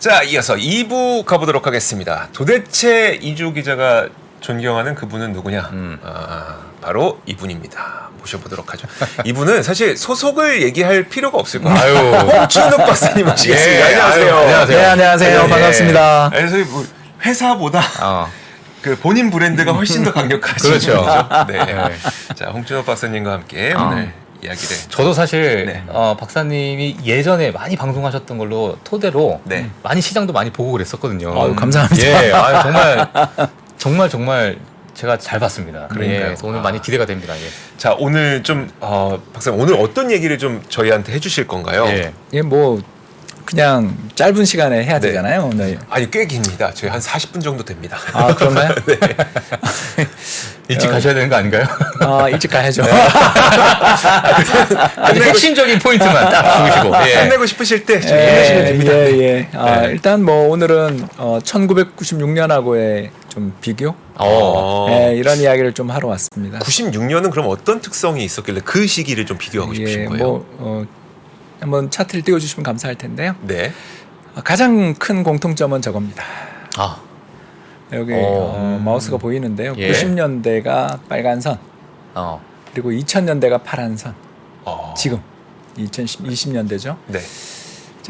자, 이어서 2부 가보도록 하겠습니다. 도대체 이주 기자가 존경하는 그분은 누구냐? 바로 이분입니다. 모셔보도록 하죠. 이분은 사실 소속을 얘기할 필요가 없을 거예요. 아유, 홍춘욱 박사님 하시겠습니다. 예, 안녕하세요. 안녕하세요. 네, 안녕하세요. 반갑습니다. 그래서 뭐 회사보다 그 본인 브랜드가 훨씬 더 강력하시죠. 그렇죠. 네. 자, 홍춘욱 박사님과 함께 오늘 이야기를. 저도 사실 네. 박사님이 예전에 많이 방송하셨던 걸로 토대로 네. 많이 시장도 많이 보고 그랬었거든요. 아유, 감사합니다. 예, 정말 제가 잘 봤습니다. 그러니까요. 예, 그래서 오늘 많이 기대가 됩니다. 예. 자, 오늘 좀 박사님 오늘 어떤 얘기를 좀 저희한테 해주실 건가요? 예. 예, 뭐 그냥 짧은 시간에 해야 네. 되잖아요. 오늘. 아니 꽤 깁니다. 저희 한 40분 정도 됩니다. 아, 그런가요? 네. 일찍 가셔야 되는 거 아닌가요? 일찍 가야죠. 아주 핵심적인 포인트만 딱 주시고. 예. 끝내고 싶으실 때 좀 힘내시면 됩니다. 예. 네. 일단 뭐 오늘은 1996년하고의 좀 비교, 이런 이야기를 좀 하러 왔습니다. 96년은 그럼 어떤 특성이 있었길래 그 시기를 좀 비교하고 싶으신 거예요? 한번 차트를 띄워주시면 감사할 텐데요. 네. 가장 큰 공통점은 저겁니다. 여기 마우스가 보이는데요. 예. 90년대가 빨간 선, 그리고 2000년대가 파란 선. 지금 2020년대죠. 네.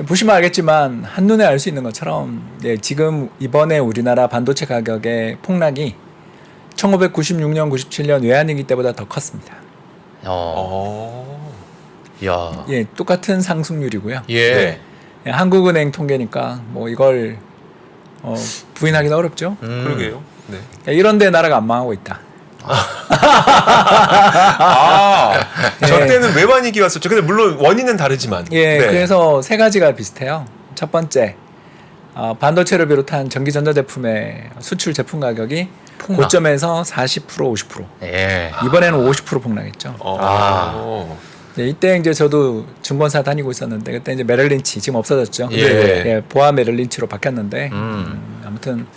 보시면 알겠지만 한눈에 알 수 있는 것처럼 지금 이번에 우리나라 반도체 가격의 폭락이 1996년, 97년 외환위기 때보다 더 컸습니다. 야. 예, 똑같은 상승률이고요. 예. 네. 한국은행 통계니까 뭐 이걸 부인하기는 어렵죠. 그러게요. 네. 이런데 나라가 안 망하고 있다. 저 때는 외환위기 왔었죠. 근데 물론 원인은 다르지만. 예, 네. 그래서 세 가지가 비슷해요. 첫 번째, 반도체를 비롯한 전기 전자제품의 수출 제품 가격이 폭락. 고점에서 40%, 50%. 예. 이번에는 50% 폭락했죠. 네, 이때 이제 저도 증권사 다니고 있었는데 그때 이제 메릴 린치 지금 없어졌죠. 예. 보아 메릴 린치로 바뀌었는데 아무튼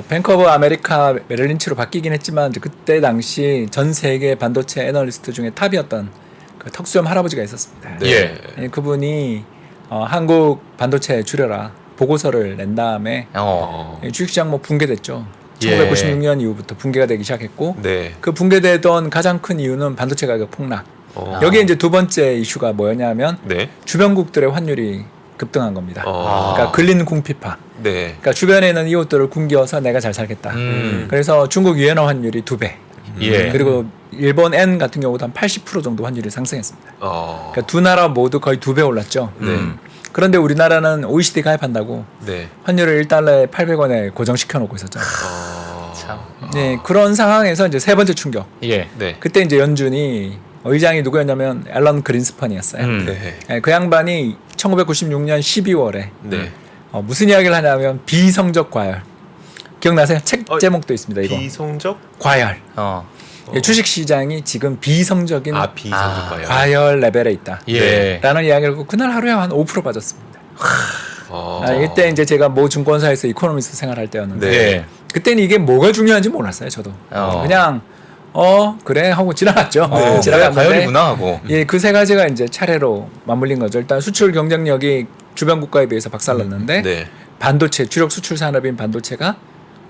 뱅크 오브 아메리카 메릴 린치로 바뀌긴 했지만 이제 그때 당시 전 세계 반도체 애널리스트 중에 탑이었던 그 턱수염 할아버지가 있었습니다. 네. 예, 그분이 한국 반도체 줄여라 보고서를 낸 다음에 주식시장 뭐 붕괴됐죠. 예. 1996년 이후부터 붕괴가 되기 시작했고 네. 그 붕괴되던 가장 큰 이유는 반도체 가격 폭락. 여기에 이제 두 번째 이슈가 뭐였냐면 네. 주변국들의 환율이 급등한 겁니다. 그러니까 글린 궁피파. 네. 그러니까 주변에 있는 이웃들을 굶겨서 내가 잘 살겠다. 그래서 중국 위엔화 환율이 2배. 예. 그리고 일본 엔 같은 경우도 한 80% 정도 환율이 상승했습니다. 그러니까 두 나라 모두 거의 2배 올랐죠. 그런데 우리나라는 OECD 가입한다고 네. 환율을 1달러에 800원에 고정시켜 놓고 있었죠. 참. 네, 그런 상황에서 이제 세 번째 충격. 예. 네. 그때 이제 연준이 의장이 누구였냐면 앨런 그린스펀이었어요. 네. 네, 그 양반이 1996년 12월에 네. 무슨 이야기를 하냐면 비성적 과열. 기억나세요? 책 제목도 있습니다. 이거. 비성적? 과열. 예, 주식 시장이 지금 비성적인 비성적 과열. 과열 레벨에 있다. 예. 라는 이야기를 하고 그날 하루에 한 5% 빠졌습니다. 이때 이제 제가 모 증권사에서 이코노미스트 생활할 때였는데 네. 그때는 이게 뭐가 중요한지 몰랐어요. 저도 그냥 그래 하고 지나갔죠. 지나갔는데 과열이구나 하고. 예, 그 세 가지가 이제 차례로 맞물린 거죠. 일단 수출 경쟁력이 주변 국가에 비해서 박살났는데 네. 반도체 주력 수출 산업인 반도체가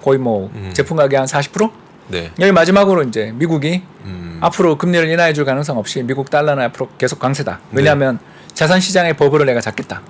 거의 뭐 제품 가격 한 40%? 네. 여기 마지막으로 이제 미국이 앞으로 금리를 인하해 줄 가능성 없이 미국 달러는 앞으로 계속 강세다. 왜냐하면 자산 시장의 버블을 내가 잡겠다.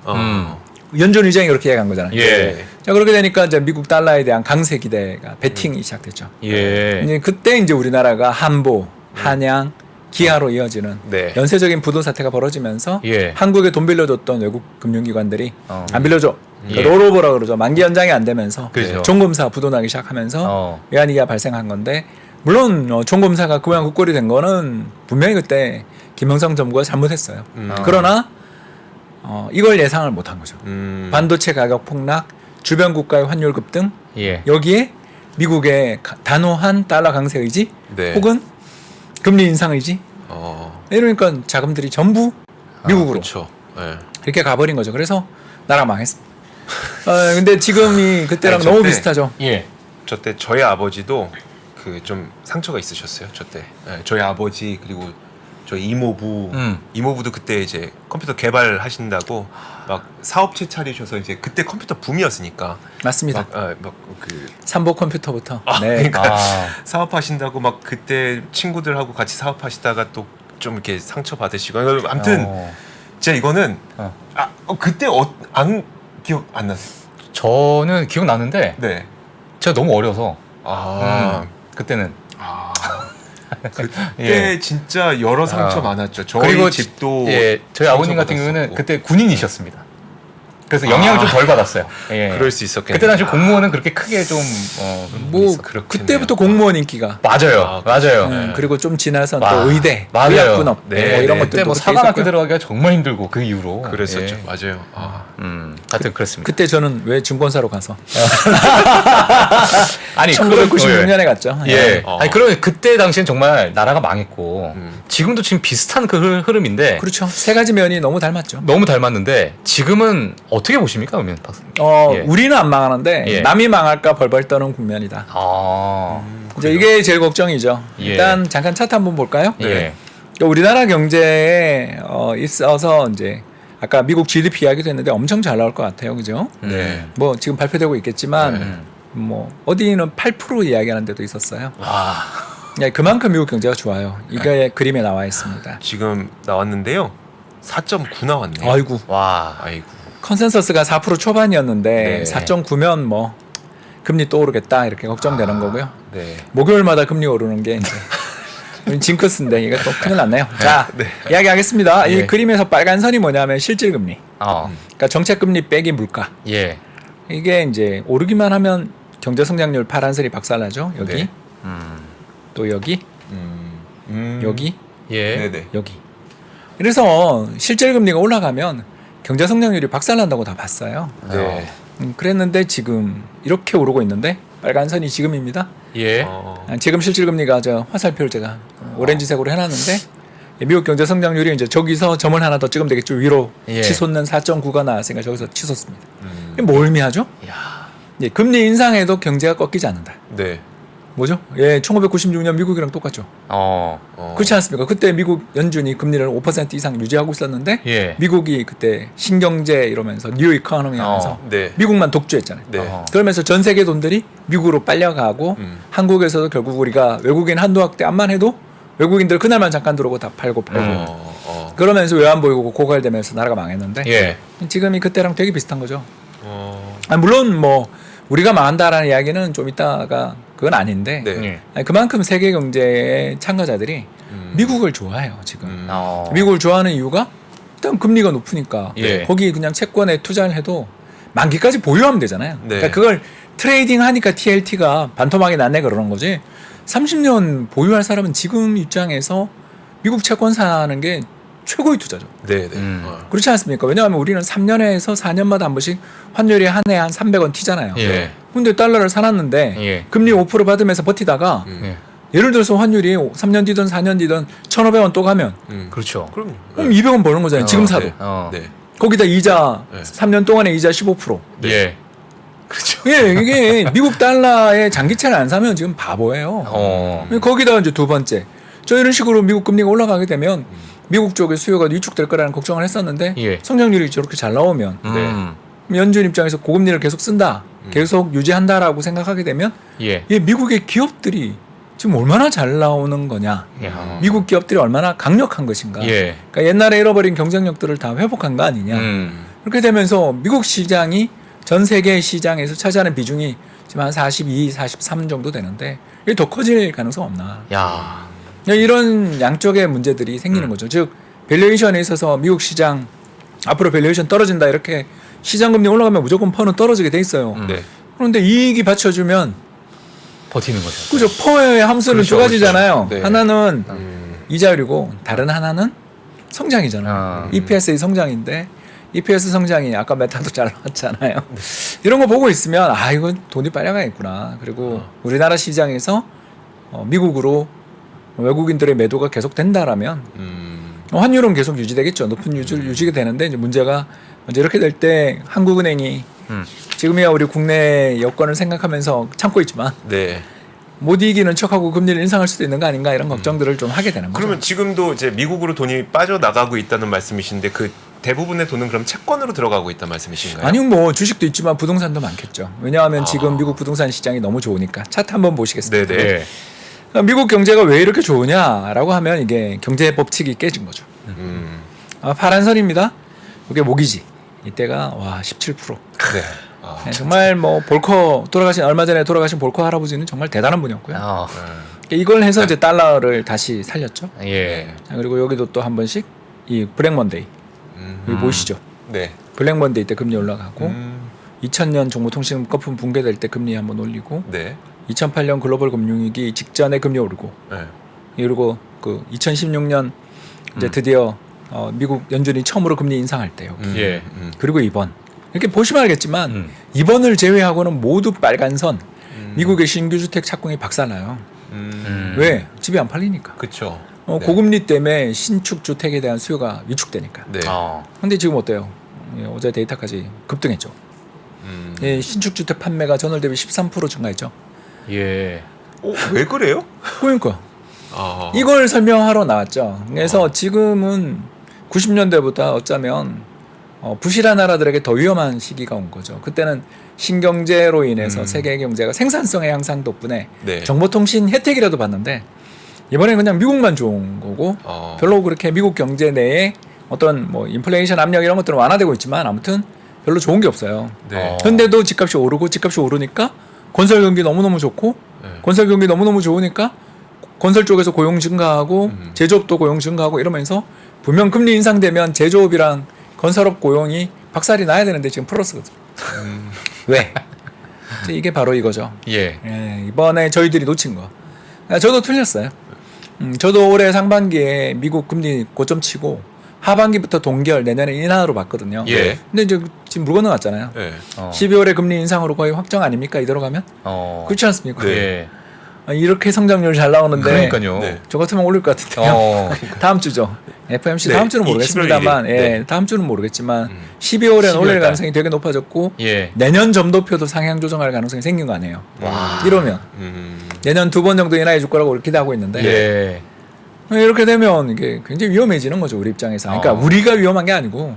연준 의장이 그렇게 얘기한 거잖아요. 예. 자, 그렇게 되니까 이제 미국 달러에 대한 강세 기대가 베팅이 시작됐죠. 예. 이제 그때 이제 우리나라가 한보, 한양, 기아로 이어지는 네. 연쇄적인 부도 사태가 벌어지면서 예. 한국에 돈 빌려줬던 외국 금융기관들이 어. 안 빌려줘. 예. 롤오버라 그러죠. 만기 연장이 안 되면서 그렇죠. 종검사 부도나기 시작하면서 어. 외환위기가 발생한 건데 물론 종검사가 그 모양 그 꼴이 된 거는 분명히 그때 김영삼 정부가 잘못했어요. 그러나 이걸 예상을 못한 거죠. 반도체 가격 폭락, 주변 국가의 환율 급등, 예. 여기에 미국의 단호한 달러 강세 의지, 네. 혹은 금리 인상 의지. 이러니까 자금들이 전부 미국으로 그렇죠. 네. 이렇게 가버린 거죠. 그래서 나라 망했습니다. 근데 지금이 그때랑 아니, 너무 저때- 비슷하죠. 예. 저 때 저희 아버지도 그 좀 상처가 있으셨어요. 저 때. 네, 저희 아버지 그리고 저 이모부도 그때 이제 컴퓨터 개발하신다고 막 사업체 차리셔서 이제 그때 컴퓨터 붐이었으니까 맞습니다. 막그 삼보 컴퓨터부터. 네. 그러니까 사업하신다고 막 그때 친구들하고 같이 사업하시다가 또 좀 이렇게 상처 받으시고 아무튼 진짜 이거는 그때 안 기억 안 나세요? 저는 기억나는데 네. 제가 너무 어려서 그때는 그때 예. 진짜 여러 상처 많았죠. 저희 그리고 집도 저희 아버님 같은 상처받았었고. 경우는 그때 군인이셨습니다. 그래서 영향을 좀 덜 받았어요. 예. 그럴 수 있었겠네요. 그때 당시 공무원은 그렇게 크게 좀 뭐 그렇겠네요. 그때부터 공무원 인기가. 맞아요. 맞아요. 네. 그리고 좀 지나서 와, 또 의대, 맞아요. 의학분업 네, 뭐 이런 네. 것들도 그때 뭐 그렇게 사관학교 있었고요. 들어가기가 정말 힘들고 그 이후로 그랬었죠. 예. 맞아요. 하여튼 그렇습니다. 그때 저는 왜 증권사로 가서 아니 1996년에 갔죠. 예. 어. 아니 그러면 그때 당시엔 정말 나라가 망했고 음. 지금도 지금 비슷한 그 흐름인데 그렇죠. 세 가지 면이 너무 닮았죠. 너무 닮았는데 지금은 어떻게 보십니까, 그러면 박사님? 예. 우리는 안 망하는데 예. 남이 망할까 벌벌 떠는 국면이다. 이제 이게 제일 걱정이죠. 예. 일단 잠깐 차트 한번 볼까요? 예. 그러니까 우리나라 경제에 있어서 이제 아까 미국 GDP 이야기도 했는데 엄청 잘 나올 것 같아요, 그죠? 네. 뭐 지금 발표되고 있겠지만 네. 뭐 어디는 8% 이야기하는 데도 있었어요. 와. 예, 그만큼 미국 경제가 좋아요. 이게 그림에 나와 있습니다. 지금 나왔는데요. 4.9 나왔네요. 아이고 와. 아이고. 컨센서스가 4% 초반이었는데 네. 4.9면 뭐 금리 또 오르겠다 이렇게 걱정되는 거고요. 네. 목요일마다 금리 오르는 게 이제 징크스인데 이게 또 큰일 났네요. 자, 네. 이야기하겠습니다. 예. 이 그림에서 빨간 선이 뭐냐면 실질금리. 그러니까 정책금리 빼기 물가. 예. 이게 이제 오르기만 하면 경제성장률 파란 선이 박살나죠. 여기 네. 또 여기 여기 예. 네네. 여기. 그래서 실질금리가 올라가면 경제성장률이 박살난다고 다 봤어요. 네. 그랬는데 지금 이렇게 오르고 있는데 빨간 선이 지금입니다. 예. 지금 실질금리가 저 화살표를 제가 오렌지색으로 해놨는데 미국 경제 성장률이 이제 저기서 점을 하나 더 찍으면 되겠죠. 위로 예. 치솟는 4.9가 나왔으니까 저기서 치솟습니다. 이게 뭐 의미하죠? 야. 예, 금리 인상에도 경제가 꺾이지 않는다. 네. 뭐죠? 예, 1996년 미국이랑 똑같죠. 그렇지 않습니까? 그때 미국 연준이 금리를 5% 이상 유지하고 있었는데 예. 미국이 그때 신경제 이러면서 뉴 이코노미 하면서 네. 미국만 독주했잖아요. 네. 그러면서 전 세계 돈들이 미국으로 빨려가고 한국에서도 결국 우리가 외국인 한도 확대안만 해도 외국인들 그날만 잠깐 들어오고 다 팔고 그러면서 외환 보이고 고갈되면서 나라가 망했는데 예. 지금이 그때랑 되게 비슷한 거죠. 물론 뭐 우리가 망한다라는 이야기는 좀 이따가 그건 아닌데 네. 예. 아니, 그만큼 세계 경제의 참가자들이 미국을 좋아해요 지금. 어. 미국을 좋아하는 이유가 일단 금리가 높으니까 예. 거기 그냥 채권에 투자를 해도 만기까지 보유하면 되잖아요. 네. 그러니까 그걸 트레이딩 하니까 TLT가 반토막이 났네 그러는 거지. 30년 보유할 사람은 지금 입장에서 미국 채권 사는 게 최고의 투자죠. 네. 그렇지 않습니까? 왜냐하면 우리는 3년에서 4년마다 한 번씩 환율이 한 해 한 300원 튀잖아요. 예. 근데 달러를 사놨는데 예. 금리 5% 받으면서 버티다가 예. 예를 들어서 환율이 3년 뒤든 4년 뒤든 1,500원 또 가면 그렇죠. 그럼. 그럼 200원 버는 거잖아요. 지금 사도. 네. 네. 거기다 이자 네. 3년 동안에 이자 15%. 예. 그렇죠. 예, 이게 미국 달러의 장기채를 안 사면 지금 바보예요. 거기다가 이제 두 번째. 저 이런 식으로 미국 금리가 올라가게 되면 미국 쪽의 수요가 위축될 거라는 걱정을 했었는데 예. 성장률이 저렇게 잘 나오면 네. 연준 입장에서 고금리를 계속 쓴다. 계속 유지한다라고 생각하게 되면 예. 이 미국의 기업들이 지금 얼마나 잘 나오는 거냐. 야. 미국 기업들이 얼마나 강력한 것인가. 예. 그러니까 옛날에 잃어버린 경쟁력들을 다 회복한 거 아니냐. 그렇게 되면서 미국 시장이 전 세계 시장에서 차지하는 비중이 지금 한 42, 43 정도 되는데 이게 더 커질 가능성 없나. 야. 이런 양쪽의 문제들이 생기는 거죠. 즉 밸류에이션에 있어서 미국 시장 앞으로 밸류에이션 떨어진다 이렇게 시장 금리 올라가면 무조건 퍼는 떨어지게 돼 있어요. 네. 그런데 이익이 받쳐주면 버티는 거죠. 그죠? 퍼의 함수는 그렇죠, 두 가지잖아요. 그렇죠. 네. 하나는 이자율이고 다른 하나는 성장이잖아요. EPS의 성장인데 EPS 성장이 아까 메타도 잘 나왔잖아요. 이런 거 보고 있으면 아 이건 돈이 빨려가겠구나. 그리고 우리나라 시장에서 미국으로 외국인들의 매도가 계속 된다라면 환율은 계속 유지되겠죠. 높은 유지가 되는데 이제 문제가 이제 이렇게 될 때 한국은행이 지금이야 우리 국내 여건을 생각하면서 참고 있지만 네. 못 이기는 척하고 금리를 인상할 수도 있는 거 아닌가 이런 걱정들을 좀 하게 되는 거죠. 그러면 지금도 이제 미국으로 돈이 빠져나가고 있다는 말씀이신데 그 대부분의 돈은 그럼 채권으로 들어가고 있다는 말씀이신가요? 아니요, 뭐 주식도 있지만 부동산도 많겠죠. 왜냐하면 지금 미국 부동산 시장이 너무 좋으니까. 차트 한번 보시겠습니다. 네네. 미국 경제가 왜 이렇게 좋으냐라고 하면 이게 경제 법칙이 깨진 거죠. 파란 선입니다. 이게 모기지. 이때가 와 17%. 네. 아, 네, 정말 뭐 얼마 전에 돌아가신 볼커 할아버지는 정말 대단한 분이었고요. 아, 이걸 해서 이제 달러를 다시 살렸죠. 예. 자, 그리고 여기도 또 한 번씩 이 블랙 먼데이 여기 보이시죠? 네. 블랙 먼데이 때 금리 올라가고 2000년 정보통신 거품 붕괴될 때 금리 한번 올리고 네. 2008년 글로벌 금융위기 직전에 금리 오르고 네. 그리고 그 2016년 이제 드디어 미국 연준이 처음으로 금리 인상할 때요. 예. 그리고 이번 이렇게 보시면 알겠지만 이번을 제외하고는 모두 빨간 선. 미국의 신규 주택 착공이 박살나요. 왜? 집이 안 팔리니까. 그렇죠. 고금리 때문에 신축 주택에 대한 수요가 위축되니까. 네. 근데 지금 어때요? 어제 데이터까지 급등했죠. 신축 주택 판매가 전월 대비 13% 증가했죠. 예. 왜 그래요? 그러니까 아. 이걸 설명하러 나왔죠. 그래서 지금은 90년대보다 어쩌면 부실한 나라들에게 더 위험한 시기가 온 거죠. 그때는 신경제로 인해서 세계 경제가 생산성의 향상 덕분에 네. 정보통신 혜택이라도 받는데 이번엔 그냥 미국만 좋은 거고 별로 그렇게 미국 경제 내에 어떤 뭐 인플레이션 압력 이런 것들은 완화되고 있지만 아무튼 별로 좋은 게 없어요. 네. 근데도 집값이 오르고 집값이 오르니까 건설 경기 너무너무 좋고 네. 건설 경기 너무너무 좋으니까 건설 쪽에서 고용 증가하고 제조업도 고용 증가하고 이러면서 분명 금리 인상되면 제조업이랑 건설업 고용이 박살이 나야 되는데 지금 플러스거든. 왜? 이게 바로 이거죠. 예. 이번에 저희들이 놓친 거. 저도 틀렸어요. 저도 올해 상반기에 미국 금리 고점 치고 하반기부터 동결 내년에 인하로 봤거든요. 예. 근데 이제 지금 물 건너갔잖아요. 네. 12월에 금리 인상으로 거의 확정 아닙니까? 이대로 가면? 그렇지 않습니까? 예. 이렇게 성장률 잘 나오는데 그러니까요. 네. 저 같으면 올릴 것 같은데요. 다음 주죠. FMC 네, 다음 주는 이 모르겠습니다만 11월 1일. 네. 다음 주는 모르겠지만 12월에는 올릴 12월 가능성이 되게 높아졌고 예. 내년 점도표도 상향 조정할 가능성이 생긴 거 아니에요. 와. 이러면 내년 2번 정도 인하해 줄 거라고 기대하고 있는데 예. 이렇게 되면 이게 굉장히 위험해지는 거죠, 우리 입장에서. 그러니까 우리가 위험한 게 아니고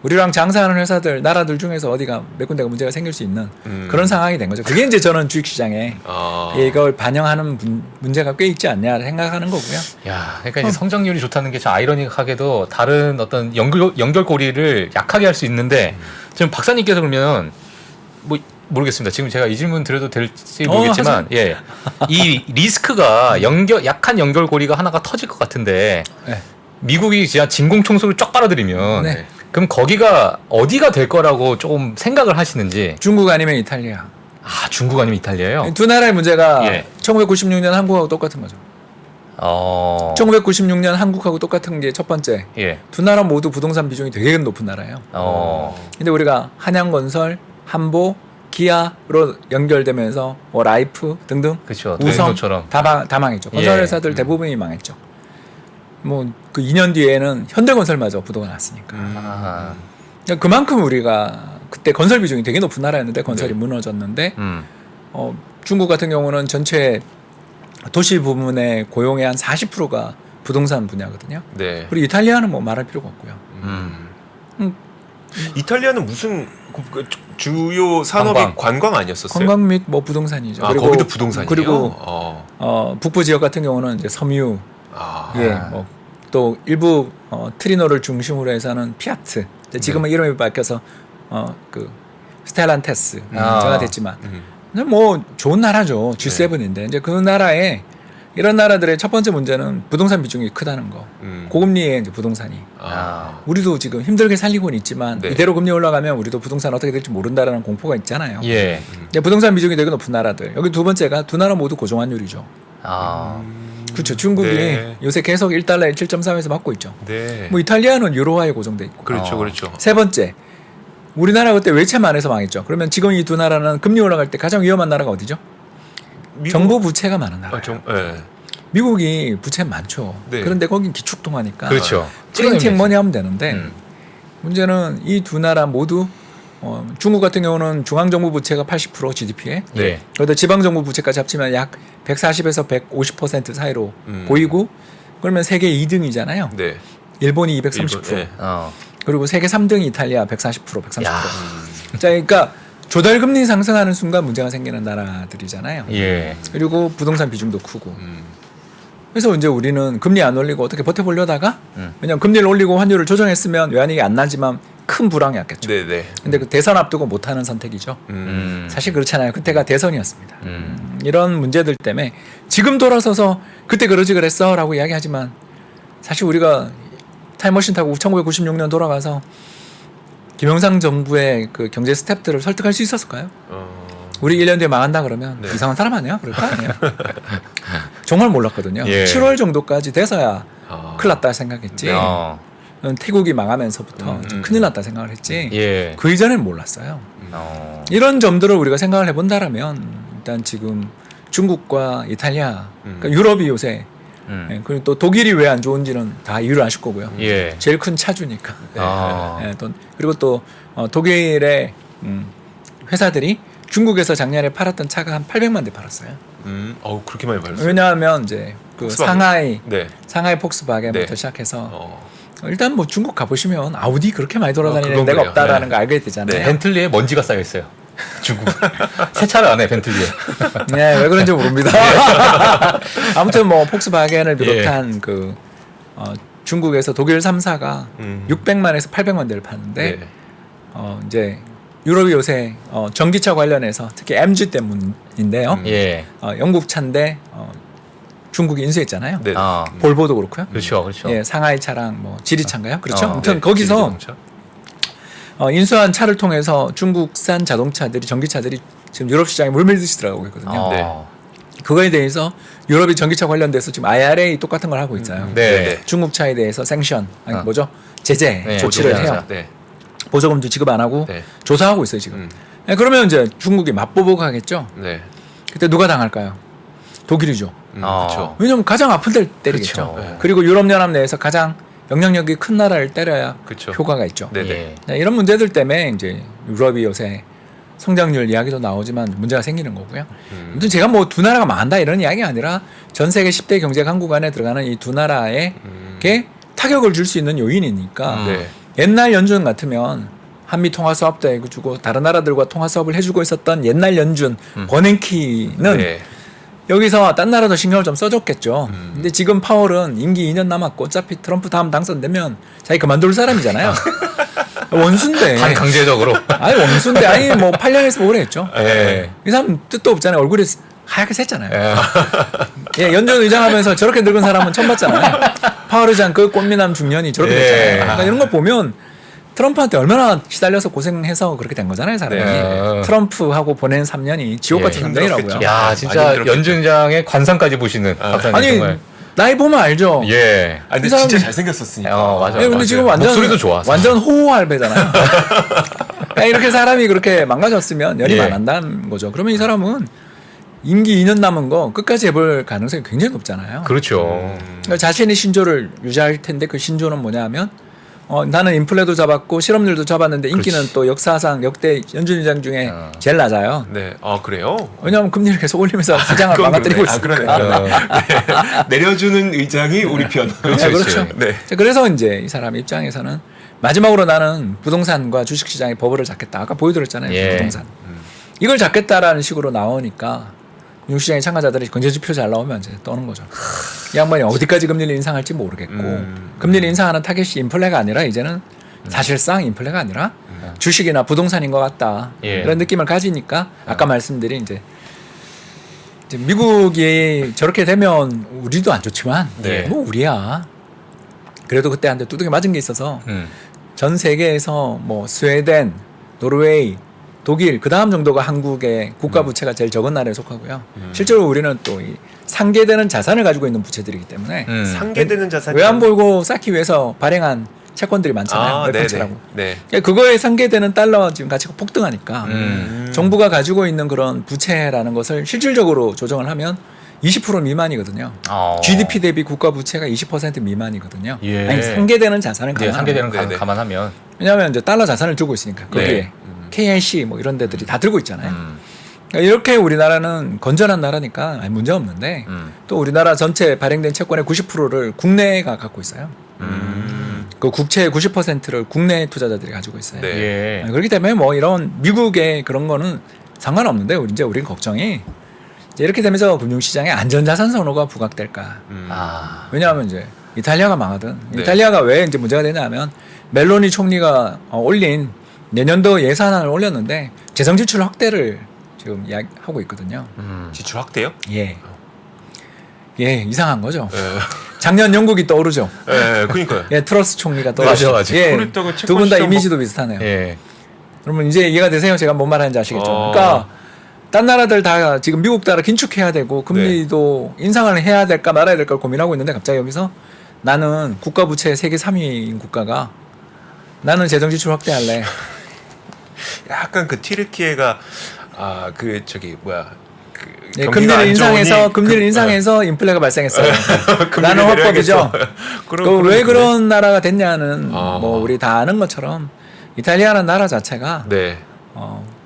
우리랑 장사하는 회사들, 나라들 중에서 어디가 몇 군데가 문제가 생길 수 있는 그런 상황이 된 거죠. 그게 이제 저는 주식시장에 이걸 반영하는 문제가 꽤 있지 않냐 생각하는 거고요. 야, 그러니까 이제 성장률이 좋다는 게 참 아이러니하게도 다른 어떤 연결고리를 약하게 할 수 있는데 지금 박사님께서 그러면 뭐 모르겠습니다. 지금 제가 이 질문 드려도 될지 모르겠지만, 예, 이 리스크가 약한 연결고리가 하나가 터질 것 같은데 네. 미국이 진짜 진공청소를 쫙 빨아들이면 네. 그럼 거기가 어디가 될 거라고 조금 생각을 하시는지. 중국 아니면 이탈리아. 아, 중국 아니면 이탈리아요? 두 나라의 문제가 예. 1996년 한국하고 똑같은 거죠. 1996년 한국하고 똑같은 게 첫 번째. 예. 두 나라 모두 부동산 비중이 되게 높은 나라예요. 근데 우리가 한양건설, 한보, 기아로 연결되면서 뭐 라이프 등등 그렇죠. 우성 도행도처럼. 다 망했죠. 건설회사들 대부분이 망했죠. 뭐 그 2년 뒤에는 현대건설마저 부도가 났으니까. 아. 그만큼 우리가 그때 건설 비중이 되게 높은 나라였는데 건설이 무너졌는데 중국 같은 경우는 전체 도시 부문의 고용의 한 40%가 부동산 분야거든요. 네. 그리고 이탈리아는 뭐 말할 필요가 없고요. 이탈리아는 무슨 주요 산업이 관광 아니었었어요? 관광 및 뭐 부동산이죠. 아, 거기도 부동산이에요? 그리고 북부 지역 같은 경우는 이제 섬유, 뭐 또 일부 트리노를 중심으로 해서는 피아트. 지금은 이름이 바뀌어서 그 스텔란테스가 됐지만, 근데 뭐 좋은 나라죠. G7인데 이제 그 나라에 이런 나라들의 첫 번째 문제는 부동산 비중이 크다는 거. 고금리의 이제 부동산이. 우리도 지금 힘들게 살리고는 있지만 네. 이대로 금리 올라가면 우리도 부동산 어떻게 될지 모른다라는 공포가 있잖아요. 예. 근데 부동산 비중이 되게 높은 나라들. 여기 두 번째가 두 나라 모두 고정환율이죠. 그렇죠. 중국이 네. 요새 계속 1달러에 7.3에서 받고 있죠. 네. 뭐 이탈리아는 유로화에 고정돼 있고. 그렇죠, 그렇죠. 세 번째, 우리나라 그때 외채 안에서 망했죠. 그러면 지금 이 두 나라는 금리 올라갈 때 가장 위험한 나라가 어디죠? 정부 부채가 많은 나라. 네. 미국이 부채 많죠. 네. 그런데 거긴 기축통화니까 그렇죠. 프린팅 머니 하면 되는데 문제는 이 두 나라 모두 중국 같은 경우는 중앙정부 부채가 80% GDP에 네. 그런데 지방정부 부채까지 합치면 약 140에서 150% 사이로 보이고 그러면 세계 2등이잖아요. 네. 일본이 230%. 일본, 네. 그리고 세계 3등이 이탈리아 140%, 130%. 야. 자, 그러니까 조달금리 상승하는 순간 문제가 생기는 나라들이잖아요. 예. 그리고 부동산 비중도 크고. 그래서 이제 우리는 금리 안 올리고 어떻게 버텨보려다가 왜냐하면 금리를 올리고 환율을 조정했으면 외환위기 안 나지만 큰 불황이 왔겠죠. 네네. 근데 그 대선 앞두고 못하는 선택이죠. 사실 그렇잖아요. 그때가 대선이었습니다. 이런 문제들 때문에 지금 돌아서서 그때 그러지 그랬어 라고 이야기하지만 사실 우리가 타임머신 타고 1996년 돌아가서 김영삼 정부의 그 경제 스텝들을 설득할 수 있었을까요? 우리 1년 뒤에 망한다 그러면 네. 이상한 사람 아니야? 그럴 거 아니에요. 정말 몰랐거든요. 예. 7월 정도까지 돼서야 큰일 났다 생각했지. 어. 태국이 망하면서부터 좀 큰일 났다 생각을 했지. 예. 그 이전엔 몰랐어요. 어. 이런 점들을 우리가 생각을 해본다라면 일단 지금 중국과 이탈리아, 그러니까 유럽이 요새 그리고 또 독일이 왜 안 좋은지는 다 이유를 아실 거고요. 예. 제일 큰 차주니까. 아. 예, 또 그리고 또 독일의 회사들이 중국에서 작년에 팔았던 차가 한 800만 대 팔았어요. 그렇게 많이 팔렸어요. 왜냐하면 이제 그 폭스바겐. 네. 상하이 폭스바겐부터 네. 시작해서 일단 뭐 중국 가보시면 아우디 그렇게 많이 돌아다니는 그건 데가 그래요. 없다라는 네. 걸 알게 되잖아요. 네. 벤틀리에 먼지가 쌓여 있어요. 중국 세차를 안 해 벤틀리에. 네, 왜 그런지 모릅니다. 아무튼 뭐 폭스바겐을 비롯한 그 중국에서 독일 3사가 600만에서 800만 대를 파는데 네. 이제 유럽이 요새 전기차 관련해서 특히 MG 때문인데요. 예. 영국 차인데 중국이 인수했잖아요. 네. 아. 볼보도 그렇고요. 그렇죠, 그렇죠. 예, 상하이 차랑 뭐 지리차인가요? 그렇죠. 어, 아무튼 네. 거기서 지리자동차. 인수한 차를 통해서 중국산 자동차들이 전기차들이 지금 유럽 시장에 물밀듯이 들어가고 있거든요. 어. 그거에 대해서 유럽이 전기차 관련돼서 지금 IRA 똑같은 걸 하고 있어요. 네. 중국 차에 대해서 생션 아니 뭐죠? 제재 네, 조치를 조치를 해요. 하자. 네. 보조금도 지급 안 하고 네. 조사하고 있어요 지금. 네, 그러면 이제 중국이 맞보복 하겠죠. 네. 그때 누가 당할까요? 독일이죠. 그렇죠. 왜냐면 가장 아픈 데를 때리겠죠. 그렇죠. 네. 그리고 유럽연합 내에서 가장 영향력이 큰 나라를 때려야 그렇죠. 효과가 있죠. 네네. 예. 네, 이런 문제들 때문에 이제 유럽이 요새 성장률 이야기도 나오지만 문제가 생기는 거고요. 아무튼 제가 뭐 두 나라가 망한다 이런 이야기가 아니라 전 세계 10대 경제 강국 안에 들어가는 이 두 나라에게 타격을 줄 수 있는 요인이니까 네. 옛날 연준 같으면 한미 통화 사업도 해주고 다른 나라들과 통화 사업을 해주고 있었던 옛날 연준 버냉키는 네. 여기서 딴 나라도 신경을 좀 써줬겠죠. 근데 지금 파월은 임기 2년 남았고 어차피 트럼프 다음 당선되면 자기 그만둘 사람이잖아요. 원수인데. 반강제적으로. 아니 원수인데 아니 뭐 8년에서 오래 했죠. 예. 이 사람 뜻도 없잖아요. 얼굴이 하얗게 샜잖아요. 예. 예, 연준 의장하면서 저렇게 늙은 사람은 처음 봤잖아요. 파월 의장 그 꽃미남 중년이 저렇게 예. 됐잖아요. 그러니까 이런 거 보면 트럼프한테 얼마나 시달려서 고생해서 그렇게 된 거잖아요, 사람이. 네. 트럼프하고 보낸 3년이 지옥 같은 예, 3년이라고요. 힘들었겠죠. 야, 많이 진짜 힘들었겠죠. 연준장의 관상까지 보시는 박사님 아니 정말. 나이 보면 알죠. 예. 아 근데 이 사람이- 진짜 잘생겼었으니까. 맞아. 예, 근데 지금 완전 목소리도 좋아. 완전 호호할배잖아요. 그러니까 이렇게 사람이 그렇게 망가졌으면 열이 예. 안 한다는 거죠. 그러면 이 사람은 임기 2년 남은 거 끝까지 해볼 가능성이 굉장히 높잖아요. 그렇죠. 그러니까 자신의 신조를 유지할 텐데 그 신조는 뭐냐면 나는 인플레도 잡았고 실업률도 잡았는데 인기는 그렇지. 또 역사상 역대 연준 의장 중에 어. 제일 낮아요. 네. 아 그래요? 왜냐하면 금리를 계속 올리면서 시장을 그건 망가뜨리고 그러네. 있으니까. 그러네. 네. 내려주는 의장이 우리 편. 네, 그렇죠. 네. 자, 그래서 이제 이 사람 입장에서는 마지막으로 나는 부동산과 주식시장의 버블을 잡겠다. 아까 보여드렸잖아요. 예. 부동산. 이걸 잡겠다라는 식으로 나오니까 주식시장의 참가자들이 경제지표 잘 나오면 이제 떠는 거죠. 이 양반이 어디까지 금리를 인상할지 모르겠고 금리를 인상하는 타겟이 인플레가 아니라 이제는 사실상 인플레가 아니라 주식이나 부동산인 것 같다. 예. 이런 느낌을 가지니까 아까 말씀드린 이제 미국이 저렇게 되면 우리도 안 좋지만 네. 뭐 우리야. 그래도 그때 한테 두둑이 맞은 게 있어서 전 세계에서 뭐 스웨덴, 노르웨이, 독일 그 다음 정도가 한국의 국가 부채가 제일 적은 나라에 속하고요. 실제로 우리는 또 이 상계되는 자산을 가지고 있는 부채들이기 때문에 상계되는 자산. 외환 보고 쌓기 위해서 발행한 채권들이 많잖아요. 아, 네네. 외환채라고. 네. 그거에 상계되는 달러 지금 가치가 폭등하니까 음. 정부가 가지고 있는 그런 부채라는 것을 실질적으로 조정을 하면 20% 미만이거든요. GDP 대비 국가 부채가 20% 미만이거든요. 예. 아니 상계되는 자산은 네, 감안하면. 상계되는 네네. 감안하면 왜냐하면 이제 달러 자산을 두고 있으니까 거기에 네. KNC 뭐 이런 데들이 다 들고 있잖아요. 그러니까 이렇게 우리나라는 건전한 나라니까 문제 없는데 또 우리나라 전체 발행된 채권의 90%를 국내가 갖고 있어요. 그 국채의 90%를 국내 투자자들이 가지고 있어요. 네. 예. 그렇기 때문에 뭐 이런 미국의 그런 거는 상관없는데 이제 우린 걱정이 이제 이렇게 되면서 금융시장에 안전자산 선호가 부각될까. 아. 왜냐하면 이제 이탈리아가 망하든 네. 이탈리아가 왜 이제 문제가 되냐면 멜로니 총리가 올린 내년도 예산안을 올렸는데 재정 지출 확대를 지금 이야기하고 있거든요. 지출 확대요? 예. 예, 이상한 거죠. 예. 작년 영국이 떠오르죠. 예, 그러니까요. 예, 트러스 총리가 떠오르죠. 맞아. 예, 그랬다가 두 분 다 채권 이미지도 비슷하네요. 예. 그러면 이제 이해가 되세요? 제가 뭔 말하는지 아시겠죠? 어. 그러니까 딴 나라들 다 지금 미국 따라 긴축해야 되고 금리도 인상을 해야 될까 말아야 될까 고민하고 있는데 갑자기 여기서 나는 국가 부채 세계 3위인 국가가 나는 재정 지출 확대할래. 약간 그 튀르키예가 그 저기 뭐야 그 네, 경기가 금리를 안 인상해서 좋으니 금리를 그- 인상해서 인플레가 발생했어요. 금리를 나는 내려야겠어. 화법이죠. 그런 왜 느낌이네. 그런 나라가 됐냐는 아. 뭐 우리 다 아는 것처럼 이탈리아라는 나라 자체가 네.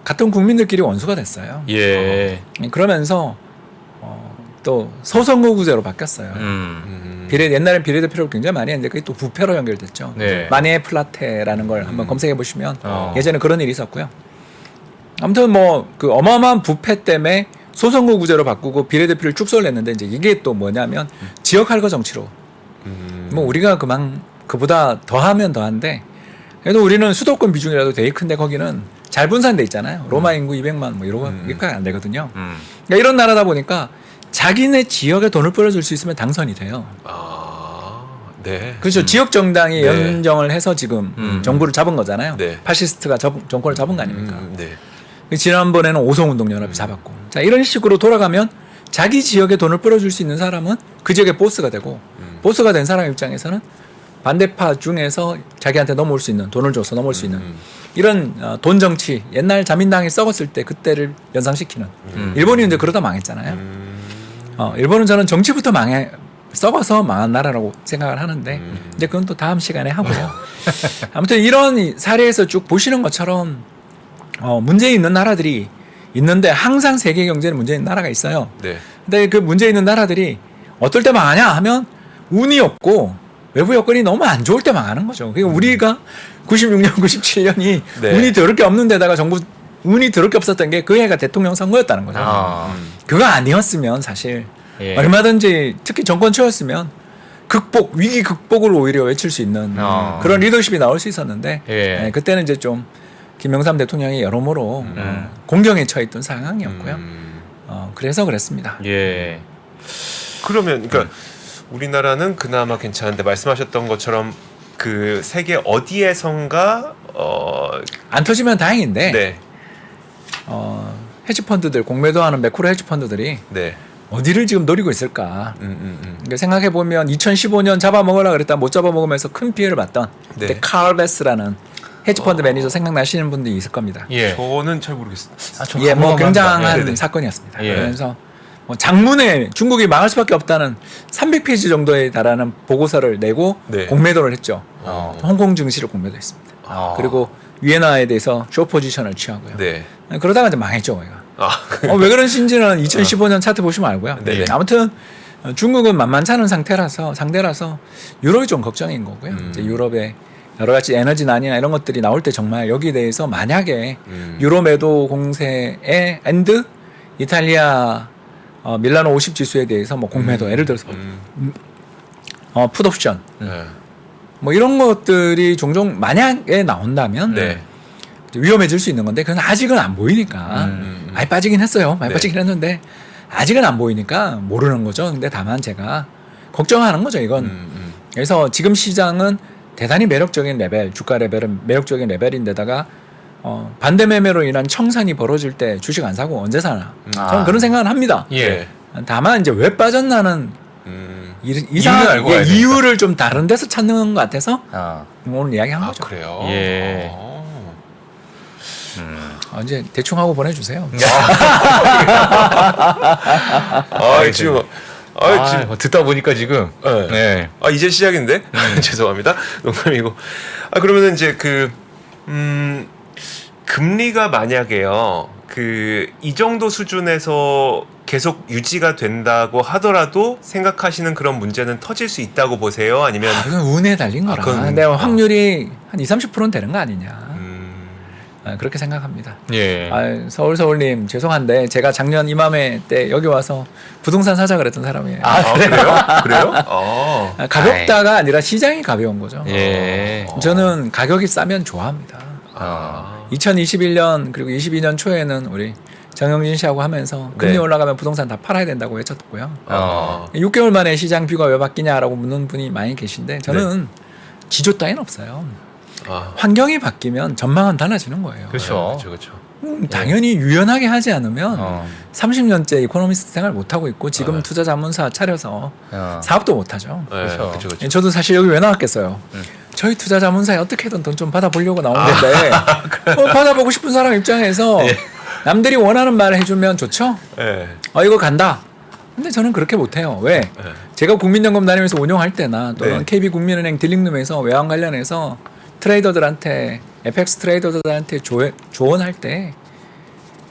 같은 국민들끼리 원수가 됐어요. 예. 그러면서 또 소선거구제로 바뀌었어요. 옛날엔 비례대표를 굉장히 많이 했는데 그게 또 부패로 연결됐죠. 네. 마니에 플라테라는 걸 한번 검색해 보시면 어. 예전에 그런 일이 있었고요. 아무튼 뭐 그 어마어마한 부패 때문에 소선거구제로 바꾸고 비례대표를 축소를 했는데 이제 이게 또 뭐냐면 지역 할거 정치로 뭐 우리가 그보다 더하면 더한데 그래도 우리는 수도권 비중이라도 되게 큰데 거기는 잘 분산돼 있잖아요. 로마 인구 200만 뭐 이런 거기까지 안 되거든요. 그러니까 이런 나라다 보니까 자기네 지역에 돈을 뿌려줄 수 있으면 당선이 돼요. 네. 그렇죠. 지역 정당이 네. 연정을 해서 지금 정부를 잡은 거잖아요. 네. 파시스트가 정권을 잡은 거 아닙니까? 네. 지난번에는 오송운동연합이 잡았고. 자, 이런 식으로 돌아가면 자기 지역에 돈을 뿌려줄 수 있는 사람은 그 지역의 보스가 되고 보스가 된 사람 입장에서는 반대파 중에서 자기한테 넘어올 수 있는 돈을 줘서 넘어올 수 있는 이런 돈 정치 옛날 자민당이 썩었을 때 그때를 연상시키는 일본이 이제 그러다 망했잖아요. 일본은 저는 정치부터 썩어서 망한 나라라고 생각을 하는데 이제 그건 또 다음 시간에 하고요. 아무튼 이런 사례에서 쭉 보시는 것처럼 문제 있는 나라들이 있는데 항상 세계 경제는 문제 있는 나라가 있어요. 네. 근데 그 문제 있는 나라들이 어떨 때 망하냐 하면 운이 없고 외부 여건이 너무 안 좋을 때 망하는 거죠. 그러니까 우리가 96년, 97년이 네. 운이 더럽 게 없는 데다가 정부 운이 더럽 게 없었던 게 그 해가 대통령 선거였다는 거죠. 그거 아니었으면 사실 예. 얼마든지 특히 정권 초였으면 위기 극복을 오히려 외칠 수 있는 그런 리더십이 나올 수 있었는데 예. 네, 그때는 이제 좀 김영삼 대통령이 여러모로 공경에 처했던 상황이었고요. 그래서 그랬습니다. 예. 그러면 그러니까 우리나라는 그나마 괜찮은데 말씀하셨던 것처럼 그 세계 어디에선가 안 터지면 다행인데 네. 헤지펀드들 공매도하는 매크로 헤지펀드들이 네. 어디를 지금 노리고 있을까? 그러니까 생각해 보면 2015년 잡아먹으라 그랬다 못 잡아먹으면서 큰 피해를 봤던 네. 그때 칼 베스라는 헤지펀드 매니저 생각나시는 분들이 있을 겁니다. 예. 저는 잘 모르겠어요. 예, 뭐 굉장한 네네. 사건이었습니다. 예. 그래서 뭐 장문에 중국이 망할 수밖에 없다는 300페이지 정도에 달하는 보고서를 내고 네. 공매도를 했죠. 어. 홍콩 증시를 공매도했습니다. 그리고 위에나에 대해서 쇼 포지션을 취하고요. 네. 그러다가 이제 망했죠, 우리가. 아, 왜 그런지는 2015년 차트 보시면 알고요. 네네. 아무튼 중국은 만만치 않은 상대라서 유럽이 좀 걱정인 거고요. 이제 유럽의 여러 가지 에너지난이나 이런 것들이 나올 때 정말 여기에 대해서 만약에 유로 매도 공세에 앤드 이탈리아 밀라노 50 지수에 대해서 뭐 공매도 예를 들어서 풋옵션 네. 뭐 이런 것들이 종종 만약에 나온다면 네. 위험해질 수 있는 건데 그건 아직은 안 보이니까 많이 빠지긴 했어요. 많이 네. 빠지긴 했는데 아직은 안 보이니까 모르는 거죠. 근데 다만 제가 걱정하는 거죠. 이건 그래서 지금 시장은 대단히 매력적인 레벨, 주가 레벨은 매력적인 레벨인데다가 반대 매매로 인한 청산이 벌어질 때 주식 안 사고 언제 사나? 저는 그런 생각을 합니다. 예. 다만 이제 왜 빠졌나는 이유를 알고 와야 되니까. 이유를 좀 다른 데서 찾는 것 같아서 아. 오늘 이야기한 아 거죠. 그래요. 예. 이제 대충 하고 보내주세요. 지금 지금 듣다 보니까 지금 네. 네. 이제 시작인데 죄송합니다. 농담이고. 그러면은 이제 금리가 만약에요. 이 정도 수준에서 계속 유지가 된다고 하더라도 생각하시는 그런 문제는 터질 수 있다고 보세요? 아니면 그건 운에 달린 거라. 근데 확률이 한 20-30%는 되는 거 아니냐. 그렇게 생각합니다. 예. 서울님 죄송한데 제가 작년 이맘에 때 여기 와서 부동산 사자 그랬던 사람이에요. 그래요? 가볍다가 아니라 시장이 가벼운 거죠. 예. 저는 가격이 싸면 좋아합니다. 2021년 그리고 22년 초에는 우리 정영진 씨하고 하면서 금리 네. 올라가면 부동산 다 팔아야 된다고 외쳤고요. 6개월 만에 시장 뷰가 왜 바뀌냐라고 묻는 분이 많이 계신데 저는 기조 따윈 없어요. 환경이 바뀌면 전망은 달라지는 거예요. 그렇죠. 그렇죠. 당연히 유연하게 하지 않으면 30년째 이코노미스트 생활 못 하고 있고 지금 투자 자문사 차려서 사업도 못 하죠. 그렇죠. 저도 사실 여기 왜 나왔겠어요. 저희 투자 자문사에 어떻게든 돈 좀 받아보려고 나온 건데 받아보고 싶은 사람 입장에서 남들이 원하는 말을 해주면 좋죠. 이거 간다. 근데 저는 그렇게 못해요. 왜? 제가 국민연금 다니면서 운용할 때나 또는 KB국민은행 딜링룸에서 외환 관련해서 트레이더들한테 FX 트레이더들한테 조언할 때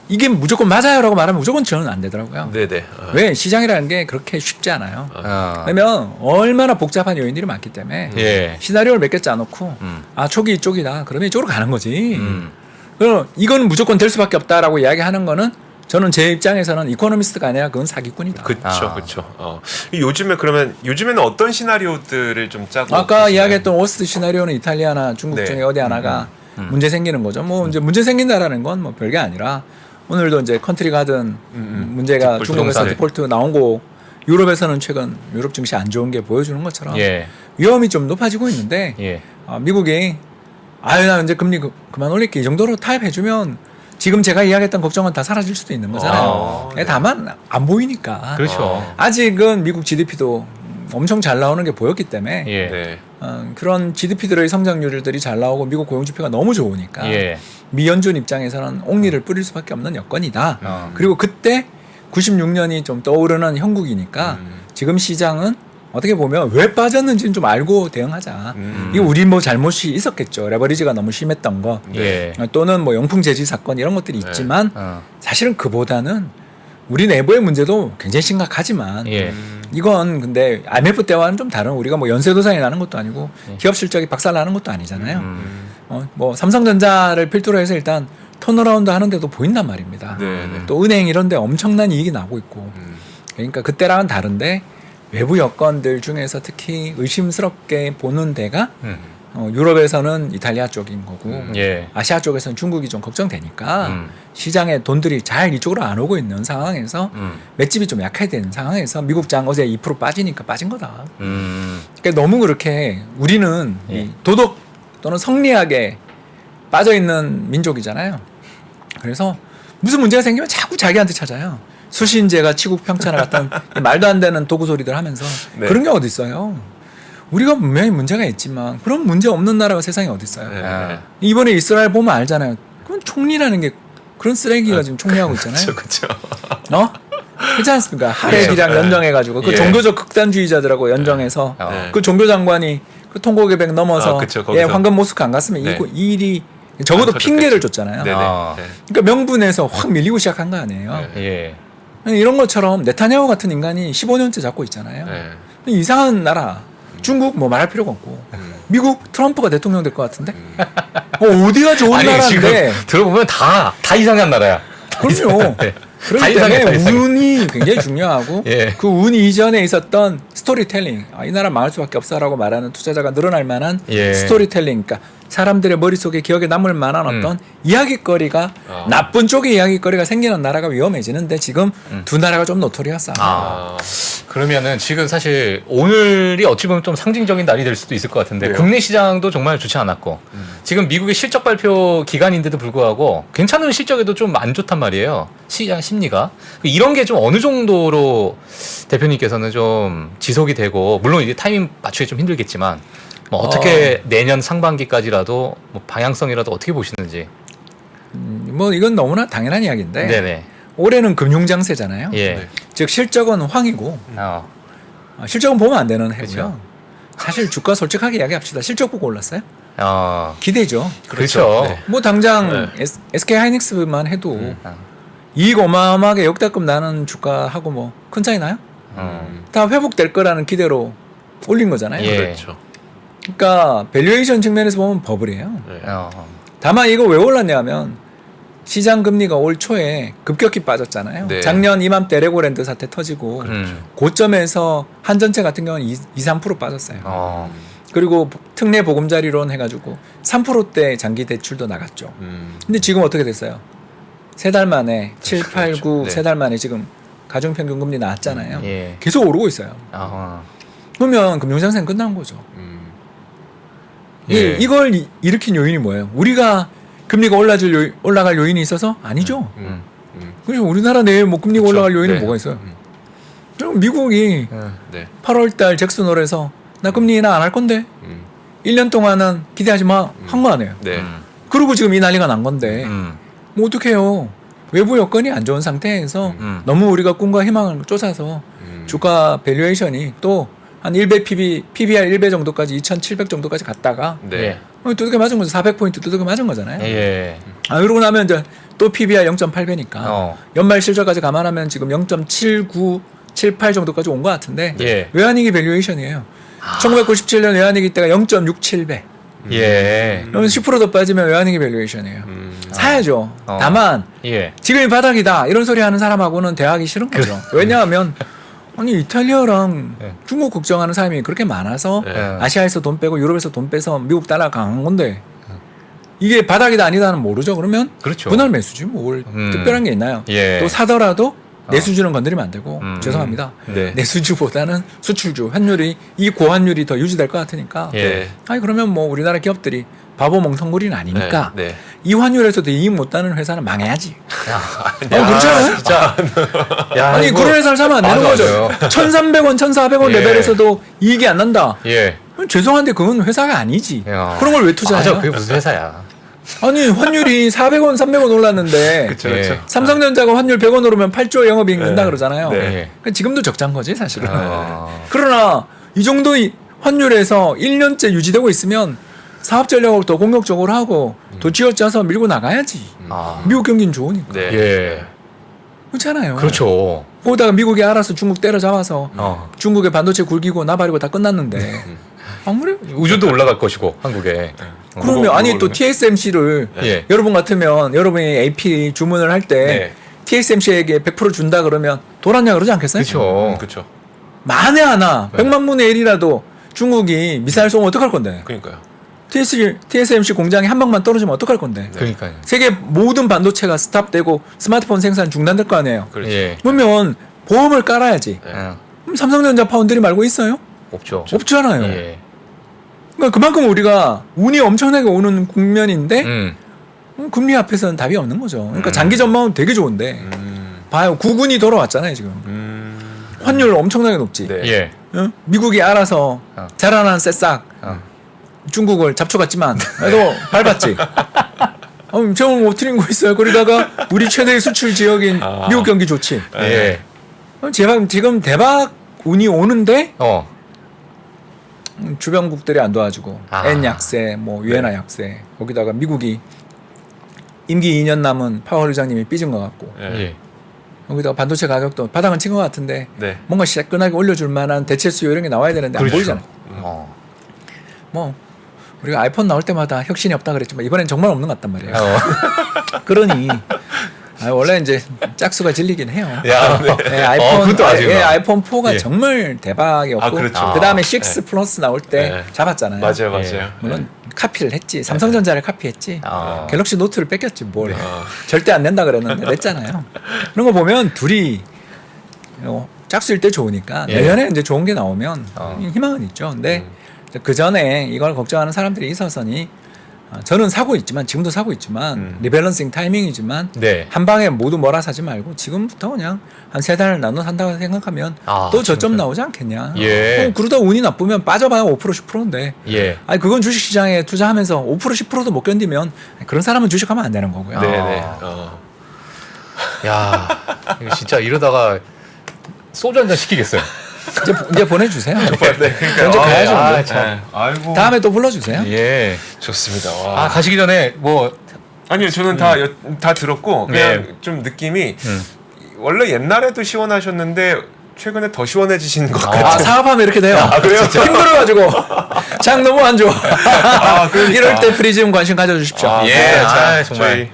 이게 무조건 맞아요라고 말하면 무조건 저는 안 되더라고요. 네네. 왜? 시장이라는 게 그렇게 쉽지 않아요. 왜냐면 얼마나 복잡한 요인들이 많기 때문에 시나리오를 몇 개 짜놓고 초기 이쪽이다. 그러면 이쪽으로 가는 거지. 그럼 이건 무조건 될 수밖에 없다라고 이야기하는 거는 저는 제 입장에서는 이코노미스트가 아니라 그건 사기꾼이다. 그렇죠. 요즘에는 어떤 시나리오들을 좀 짜고 아까 계시나요? 이야기했던 워스트 시나리오는 이탈리아나 중국 중에 어디 하나가 문제 생기는 거죠. 뭐 이제 문제 생긴다라는 건 뭐 별게 아니라 오늘도 이제 컨트리 가든 문제가 중국에서 디폴트 나온 거 유럽에서는 최근 유럽 증시 안 좋은 게 보여주는 것처럼 위험이 좀 높아지고 있는데 미국이 나 이제 금리 그만 올릴게 이 정도로 타협해주면 지금 제가 이야기했던 걱정은 다 사라질 수도 있는 거잖아요. 다만 안 보이니까. 그렇죠. 아직은 미국 GDP도 엄청 잘 나오는 게 보였기 때문에 그런 GDP들의 성장률들이 잘 나오고 미국 고용지표가 너무 좋으니까 미연준 입장에서는 옥리를 뿌릴 수밖에 없는 여건이다. 그리고 그때 96년이 좀 떠오르는 형국이니까 지금 시장은 어떻게 보면 왜 빠졌는지는 좀 알고 대응하자. 이거 우리 뭐 잘못이 있었겠죠. 레버리지가 너무 심했던 거. 또는 뭐 영풍 제지 사건 이런 것들이 있지만 사실은 그보다는 우리 내부의 문제도 굉장히 심각하지만 이건 근데 IMF 때와는 좀 다른 우리가 뭐 연쇄도산이 나는 것도 아니고 기업 실적이 박살나는 것도 아니잖아요. 뭐 삼성전자를 필두로 해서 일단 턴어라운드 하는데도 보인단 말입니다. 또 은행 이런 데 엄청난 이익이 나고 있고 그러니까 그때랑은 다른데 외부 여건들 중에서 특히 의심스럽게 보는 데가 유럽에서는 이탈리아 쪽인 거고 아시아 쪽에서는 중국이 좀 걱정되니까 시장에 돈들이 잘 이쪽으로 안 오고 있는 상황에서 맷집이 좀 약해야 되는 상황에서 미국장 어제 2% 빠지니까 빠진 거다. 그러니까 너무 그렇게 우리는 이 도덕 또는 성리학에 빠져있는 민족이잖아요. 그래서 무슨 문제가 생기면 자꾸 자기한테 찾아요. 수신제가 치국 평천을 같은 말도 안 되는 도구 소리들 하면서 그런 게 어디 있어요. 우리가 분명히 문제가 있지만 그런 문제 없는 나라가 세상에 어디 있어요. 이번에 이스라엘 보면 알잖아요. 그건 총리라는 게 그런 쓰레기가 지금 총리하고 있잖아요. 그렇죠. 그렇지 않습니까? 하렛이랑 연정해가지고 그 종교적 극단주의자들하고 연정해서 그 종교장관이 그 통고 계획 넘어서 황금 모스크 안 갔으면 이 일이 적어도 핑계를 줬잖아요. 그러니까 명분에서 확 밀리고 시작한 거 아니에요. 이런 것처럼 네타냐후 같은 인간이 15년째 잡고 있잖아요. 이상한 나라. 중국 뭐 말할 필요가 없고 미국 트럼프가 대통령 될 것 같은데 어디가 좋은 나라인데 지금 들어보면 다 이상한 나라야. 그럼요. 그렇기 때문에 운이 굉장히 중요하고 그 운 이전에 있었던 스토리텔링 이 나라 망할 수밖에 없어라고 말하는 투자자가 늘어날 만한 스토리텔링 그러니까 사람들의 머릿속에 기억에 남을 만한 어떤 이야기거리가 나쁜 쪽의 이야기거리가 생기는 나라가 위험해지는데 지금 두 나라가 좀 노토리어스. 그러면은 지금 사실 오늘이 어찌 보면 좀 상징적인 날이 될 수도 있을 것 같은데 국내 시장도 정말 좋지 않았고 지금 미국의 실적 발표 기간인데도 불구하고 괜찮은 실적에도 좀 안 좋단 말이에요. 시장 심리가. 이런 게 좀 어느 정도로 대표님께서는 좀 지속이 되고 물론 이제 타이밍 맞추기 좀 힘들겠지만 뭐 어떻게 내년 상반기까지라도 뭐 방향성이라도 어떻게 보시는지. 뭐 이건 너무나 당연한 이야기인데 네네. 올해는 금융장세잖아요. 예. 즉 실적은 황이고 실적은 보면 안 되는 해고요. 그렇죠. 사실 주가 솔직하게 이야기합시다. 실적 보고 올랐어요? 기대죠. 그렇죠. 네. 뭐 당장 네. SK 하이닉스만 해도 아. 이익 어마어마하게 역대급 나는 주가하고 뭐 큰 차이 나요? 다 회복될 거라는 기대로 올린 거잖아요. 예. 그렇죠. 그러니까 밸류에이션 측면에서 보면 버블이에요. 네. 다만 이거 왜 올랐냐면 시장 금리가 올 초에 급격히 빠졌잖아요. 네. 작년 이맘때 레고랜드 사태 터지고 고점에서 한전체 같은 경우는 2-3% 빠졌어요. 그리고 특례 보금자리론 해가지고 3%대 장기 대출도 나갔죠. 근데 지금 어떻게 됐어요? 3달 만에 7, 8, 9 네. 3달 만에 지금 가중평균 금리 나왔잖아요. 예. 계속 오르고 있어요. 그러면 금융장세는 끝난 거죠. 예. 이걸 일으킨 요인이 뭐예요? 우리가 금리가 올라갈 요인이 있어서 아니죠. 그래서 우리나라 내에 뭐 금리가 그렇죠. 올라갈 요인은 네. 뭐가 있어요? 그럼 미국이 네. 8월달 잭슨홀에서 나 금리 인하 안 할 건데 1년 동안은 기대하지 마 한 거 아니에요. 네. 그리고 지금 이 난리가 난 건데 뭐 어떡해요. 외부 여건이 안 좋은 상태에서 너무 우리가 꿈과 희망을 쫓아서 주가 밸류에이션이 또 한 1배 PBR 1배 정도까지 2,700 정도까지 갔다가 네. 두둑이 맞은 거죠. 400포인트 두둑이 맞은 거잖아요. 예. 그러고 나면 이제 또 PBR 0.8배니까 연말 실적까지 감안하면 지금 0.7978 정도까지 온 것 같은데 예. 외환위기 밸류에이션이에요. 1997년 외환위기 때가 0.678배. 예. 그러면 10%더 빠지면 외환위기 밸류에이션이에요. 사야죠. 다만 예. 지금이 바닥이다 이런 소리 하는 사람하고는 대화하기 싫은 거죠. 왜냐하면 아니 이탈리아랑 네. 중국 걱정하는 사람이 그렇게 많아서 네. 아시아에서 돈 빼고 유럽에서 돈 빼서 미국 달러 강한 건데 이게 바닥이다 아니다는 모르죠. 그러면 그렇죠. 분할 매수지 뭘 특별한 게 있나요? 예. 또 사더라도 내수주는 건드리면 안 되고 죄송합니다. 네. 내수주보다는 수출주 환율이 이 고환율이 더 유지될 것 같으니까 예. 아니 그러면 뭐 우리나라 기업들이 바보 멍텅구리는 아니니까 네. 이 환율에서도 이익 못 따는 회사는 망해야지. 야, 그렇지 않아요? 진짜. 야, 아니 이거- 그런 회사를 사면 안 되는 맞아, 거죠. 맞아요. 1,300원, 1,400원 예. 레벨에서도 이익이 안 난다. 예. 그럼 죄송한데 그건 회사가 아니지. 야. 그런 걸 왜 투자해요? 맞아, 그게 무슨 회사야. 아니 환율이 400원, 300원 올랐는데 그렇죠. 예. 그렇죠. 삼성전자가 환율 100원 오르면 8조 영업이익 는다 네. 그러잖아요. 네. 그러니까 지금도 적자인 거지 사실은. 아. 그러나 이 정도 환율에서 1년째 유지되고 있으면 사업 전략을 더 공격적으로 하고 더 쥐어짜서 밀고 나가야지. 아. 미국 경기는 좋으니까. 네. 예. 그렇잖아요. 그렇죠. 거기다가 미국이 알아서 중국 때려잡아서 어. 중국의 반도체 굴기고 나발이고 다 끝났는데 아무래 우주도 올라갈 것이고 한국에. 그러면 아니 또 TSMC를 예. 여러분 같으면 여러분이 AP 주문을 할 때 네. TSMC에게 100% 준다 그러면 돌았냐 그러지 않겠어요? 그렇죠. 그렇죠. 만에 하나 100만 분의 1이라도 중국이 미사일 쏘면 어떡할 건데? 그러니까요. TSMC 공장이 한 방만 떨어지면 어떡할 건데? 그러니까요. 세계 모든 반도체가 스탑되고 스마트폰 생산 중단될 거 아니에요? 그렇죠. 예. 그러면 보험을 깔아야지. 네. 그럼 삼성전자 파운드리 말고 있어요? 없죠. 없잖아요. 예. 그러니까 그만큼 우리가 운이 엄청나게 오는 국면인데 금리 앞에서는 답이 없는 거죠. 그러니까 장기 전망은 되게 좋은데 봐요. 구군이 돌아왔잖아요 지금. 환율 엄청나게 높지. 네. 예. 응? 미국이 알아서 자라난 새싹 중국을 잡초갔지만 그래도 밟았지. 저는 못 틀린 거 있어요. 그러다가 우리 최대의 수출 지역인 미국 경기 좋지. 예. 제발 지금 대박 운이 오는데 어. 주변국들이 안 도와주고 아. N 약세, 뭐 유엔화 약세. 거기다가 미국이 임기 2년 남은 파월 의장님이 삐진 것 같고 네. 예. 여기다가 반도체 가격도 바닥은 친 것 같은데 네. 뭔가 시원하게 올려줄 만한 대체 수요 이런 게 나와야 되는데 안 그렇죠. 보이잖아요. 어. 뭐 우리가 아이폰 나올 때마다 혁신이 없다 그랬지만 이번엔 정말 없는 것 같단 말이에요. 어. 그러니 원래 이제 짝수가 질리긴 해요. 야, 네. 예, 아이폰 그것도 아직은. 아이폰 4가 예. 정말 대박이었고 아, 그렇죠. 그다음에 6 네. 플러스 나올 때 네. 잡았잖아요. 맞아요, 맞아요. 예. 물론 카피를 했지. 삼성전자를 카피했지. 아. 갤럭시 노트를 뺏겼지 뭘. 아. 절대 안 낸다 그랬는데 냈잖아요. 그런 거 보면 둘이 짝수일 때 좋으니까 예. 내년에 이제 좋은 게 나오면 희망은 있죠. 근데 그 전에 이걸 걱정하는 사람들이 있어서니 저는 사고 있지만 지금도 사고 있지만 리밸런싱 타이밍이지만 네. 한 방에 모두 몰아사지 말고 지금부터 그냥 한 3달 나눠 산다고 생각하면 아, 또 저점 진짜. 나오지 않겠냐. 예. 그러다 운이 나쁘면 빠져봐야 5% 10%인데 예. 아니 그건 주식시장에 투자하면서 5% 10%도 못 견디면 그런 사람은 주식하면 안 되는 거고요. 네, 네. 야, 이거 진짜 이러다가 소주 한 잔 시키겠어요. 이제 보내주세요. 네, 그러니까 먼저 가야죠. 아, 참. 아이고. 다음에 또 불러주세요. 예. 좋습니다. 와. 아 가시기 전에 뭐 아니요, 저는 다 들었고 그냥 좀 느낌이 원래 옛날에도 시원하셨는데 최근에 더 시원해지신 것 같아요. 아, 사업하면 이렇게 돼요. 그래요? 힘들어가지고 장 너무 안 좋아. 그러니까. 이럴 때 프리즘 관심 가져주십시오. 아, 예, 네, 자, 정말. 저희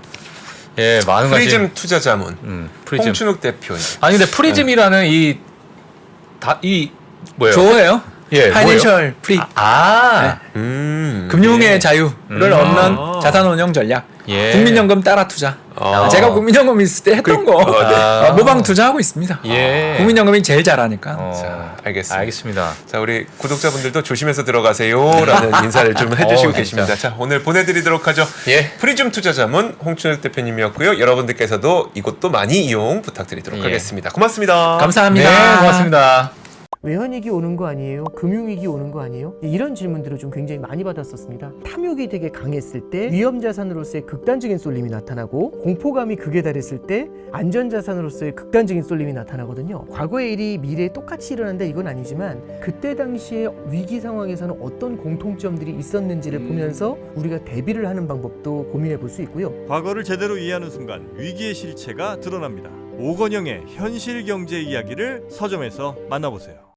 예, 많은 관심. 프리즘 투자자문 프리즘. 홍춘욱 대표. 아니 근데 프리즘이라는 이 뭐예요? 좋아요. 예, 파이낸셜 프리. 아, 금융의 자유를 얻는 자산운용 전략. 예. 국민연금 따라 투자. 아. 제가 국민연금 있을 때 했던 거 네. 모방 투자하고 있습니다. 예. 국민연금이 제일 잘하니까. 자, 알겠습니다. 알겠습니다. 자, 우리 구독자분들도 조심해서 들어가세요라는 인사를 좀 해주시고 진짜. 계십니다. 자, 오늘 보내드리도록 하죠. 예. 프리즘 투자자문 홍춘욱 대표님이었고요. 여러분들께서도 이것도 많이 이용 부탁드리도록 예. 하겠습니다. 고맙습니다. 감사합니다. 네, 고맙습니다. 외환위기 오는 거 아니에요? 금융위기 오는 거 아니에요? 이런 질문들을 좀 굉장히 많이 받았었습니다. 탐욕이 되게 강했을 때 위험자산으로서의 극단적인 쏠림이 나타나고 공포감이 극에 달했을 때 안전자산으로서의 극단적인 쏠림이 나타나거든요. 과거의 일이 미래에 똑같이 일어난다 이건 아니지만 그때 당시에 위기 상황에서는 어떤 공통점들이 있었는지를 보면서 우리가 대비를 하는 방법도 고민해 볼 수 있고요. 과거를 제대로 이해하는 순간 위기의 실체가 드러납니다. 오건영의 현실 경제 이야기를 서점에서 만나보세요.